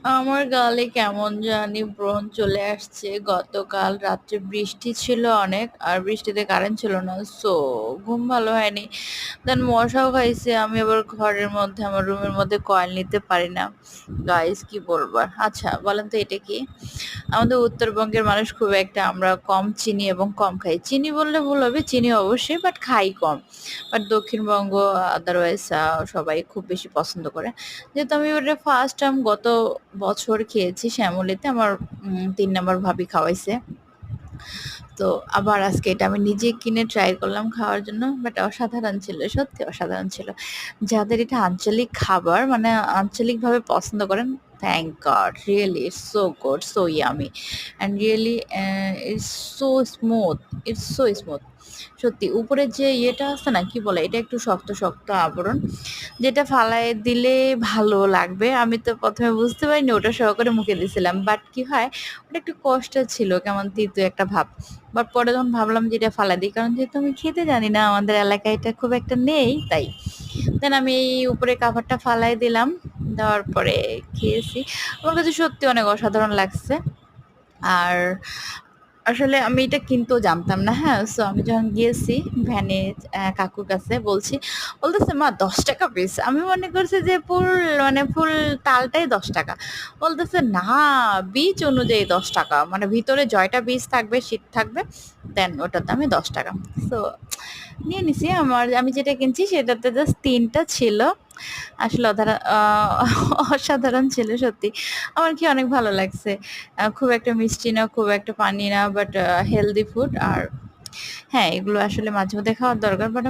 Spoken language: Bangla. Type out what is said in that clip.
আমার গালে কেমন জানি ব্রণ চলে আসছে। গতকাল রাত্রে বৃষ্টি ছিল অনেক, আর বৃষ্টিতে কারেন্ট ছিল না। সো ঘুম ভালো হয়নি। দেন মশাও খাইছে। আমি আবার ঘরের মধ্যে আমার রুমের মধ্যে কয়েল নিতে পারি না। গাইস কি বলবো আর। আচ্ছা বলেন তো এটা কি? আমাদের উত্তরবঙ্গের মানুষ খুব একটা আমরা কম চিনি এবং কম খাই। চিনি বললে ভুল হবে, চিনি অবশ্যই বাট খাই কম। বাট দক্ষিণবঙ্গ আদারওয়াইজ সবাই খুব বেশি পছন্দ করে। যেহেতু আমি ওটা ফার্স্ট টাইম গত বছর খেয়েছি শ্যামলীতে, আমার ৩ নাম্বার ভাবি খাওয়াইছে। তো আবার আজকে এটা আমি নিজে কিনে ট্রাই করলাম খাওয়ার জন্য। বাট অসাধারণ ছিল, সত্যি অসাধারণ ছিল। যাদের এটা আঞ্চলিক খাবার মানে আঞ্চলিকভাবে পছন্দ করেন, thank God really it's so good, so yummy and really it's so smooth, it's so smooth. সত্যি উপরে যে ইয়েটা আছে না, কি বলে এটা, একটু শক্ত শক্ত আবরণ, যেটা ফালায় দিলে ভালো লাগবে। আমি তো ১ম এ বুঝতে পারিনি, ওটা সহকারে মুখে দিছিলাম। বাট কি হয়, ওটা একটু কষ্ট ছিল, কেমন তিতো একটা ভাব। বাট পরে যখন ভাবলাম যে এটা ফালাই দিই, কারণ যেহেতু আমি খেতে জানি না, আমাদের এলাকায় এটা খুব একটা নেই, তাই। দেন আমি এই উপরে কাভারটা ফালাই দিলাম। দেওয়ার পরে খেয়েছি। আমার কাছে সত্যি অনেক অসাধারণ লাগছে। আর আসলে আমি এটা কিনতেও জানতাম না, হ্যাঁ? সো আমি যখন গিয়েছি ভ্যানে কাকুর কাছে বলছি, বলতেছে, "মা ৳১০ পিস।" আমি মনে করছি যে ফুল তালটাই ৳১০। বলতেছে, "না, বীজ অনুযায়ী ৳১০। মানে ভিতরে জয়টা বীজ থাকবে, সিড থাকবে, দেন ওটার দামই ৳১০।" সো নিয়ে নিছি। আমি যেটা কিনছি সেটাতে জাস্ট ৩ টা ছিল। আসলে অসাধারণ ছিল সত্যি। আমার খেয়ে অনেক ভালো লাগছে। খুব একটা মিষ্টি না, খুব একটা পানি না, বাট হেলথি ফুড। আর হ্যাঁ, এগুলো আসলে মাঝে মধ্যে খাওয়ার দরকার। বাট